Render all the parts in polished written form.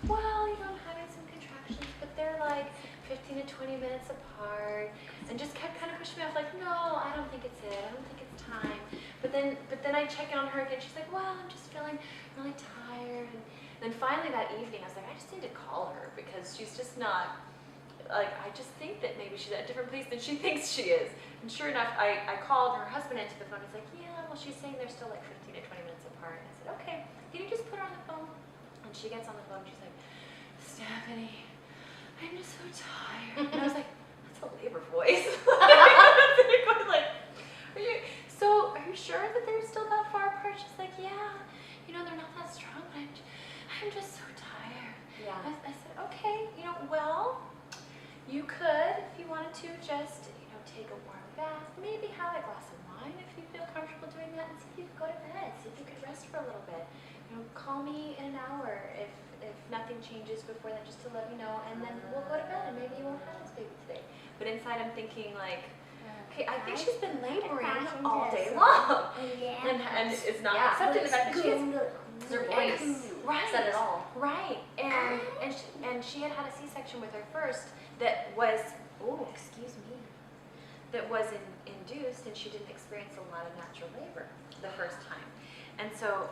well, I'm having some contractions, but they're like 15 to 20 minutes apart, and just kept kind of pushing me off, like, no, I don't think it's it. I don't think it's time. But then I check in on her again. She's like, well, I'm just feeling really tired. And then finally that evening, I was like, I just need to call her because she's just not. Like, I just think that maybe she's at a different place than she thinks she is. And sure enough, I called her husband into the phone. He's like, yeah, well, she's saying they're still like 15 to 20 minutes apart. And I said, okay, can you just put her on the phone? And she gets on the phone. She's like, Stephanie, I'm just so tired. And I was like, that's a labor voice. Like, are you sure that they're still that far apart? She's like, yeah, they're not that strong, but I'm just so tired. Yeah. I said, okay, well, you could, if you wanted to, just, take a warm bath, maybe have a glass of wine if you feel comfortable doing that, and see if you could go to bed, see if you could rest for a little bit. Call me in an hour if nothing changes before that, just to let me know, and then we'll go to bed, and maybe you won't have this baby today. But inside I'm thinking, like, okay, I think she's been laboring all day long. Yeah. And it's not accepting the fact that she is. Her voice said it all. Right. And she had had a C-section with her first that was, that was induced, and she didn't experience a lot of natural labor the first time. And so,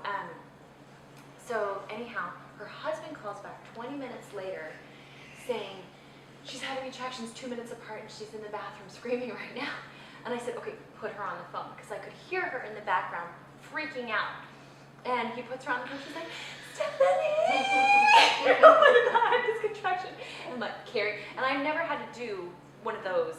anyhow, her husband calls back 20 minutes later saying, she's having contractions 2 minutes apart and she's in the bathroom screaming right now. And I said, okay, put her on the phone, because I could hear her in the background freaking out. And he puts her on the phone, she's like, Stephanie! Oh my God, this contraction. And I'm like, Carrie, and I've never had to do one of those,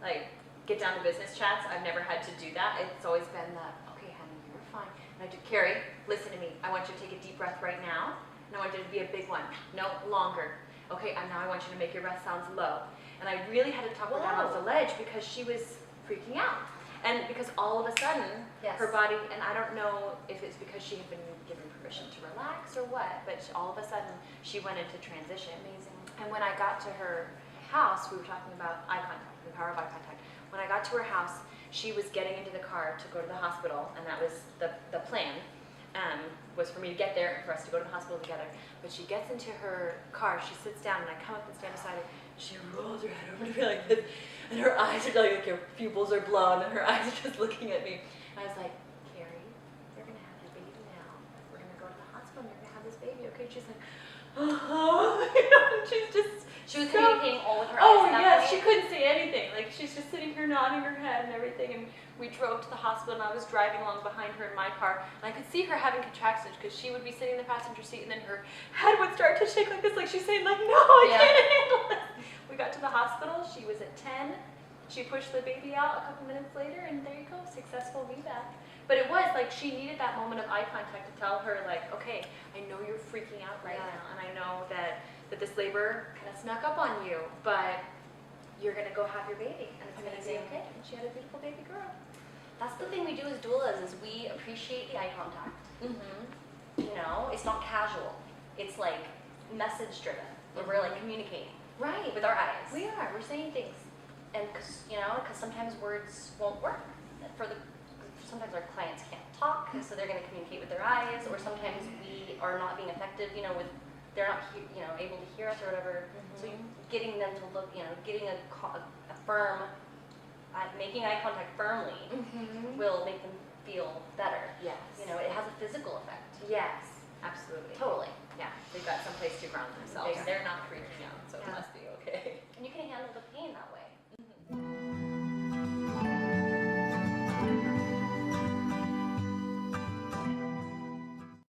like, get down to business chats. I've never had to do that. It's always been the, okay, honey, you're fine. And I do, Carrie, listen to me. I want you to take a deep breath right now. And I want you to be a big one. No, longer. Okay, and now I want you to make your breath sounds low. And I really had to talk her down off the ledge because she was freaking out. And because all of a sudden, her body, and I don't know if it's because she had been given permission to relax or what, but all of a sudden, she went into transition. Amazing. And when I got to her house, we were talking about eye contact, the power of eye contact. When I got to her house, she was getting into the car to go to the hospital, and that was the plan, was for me to get there and for us to go to the hospital together. But she gets into her car, she sits down, and I come up and stand beside her. She rolls her head over to me like this, and her eyes are like her pupils are blown, and her eyes are just looking at me. And I was like, Carrie, you're gonna have your baby now. We're gonna go to the hospital, and you're gonna have this baby, okay? She's like, she's just. She was communicating all with her eyes. Oh yes, she couldn't say anything. Like, she's just sitting here nodding her head and everything. And we drove to the hospital, and I was driving along behind her in my car, and I could see her having contractions because she would be sitting in the passenger seat, and then her head would start to shake like this, like she's saying, like, no, I can't handle this. We got to the hospital. She was at 10. She pushed the baby out a couple minutes later, and there you go, successful VBAC. But it was like she needed that moment of eye contact to tell her, like, okay, I know you're freaking out right now, and I know that this labor kind of snuck up on you, but you're going to go have your baby, and it's going to be okay. And she had a beautiful baby girl. That's the thing we do as doulas, is we appreciate the eye contact. It's not casual. It's like message driven. We're like communicating with our eyes. We are. We're saying things. And because sometimes words won't work. Sometimes our clients can't talk, so they're going to communicate with their eyes, or sometimes we are not being effective, they're not able to hear us or whatever. So getting them to look, getting a firm, making eye contact firmly will make them feel better. Yes. It has a physical effect. Yes, absolutely. Totally. Yeah, they've got someplace to ground themselves. They're not freaking out, so it must be okay. And you can handle the pain.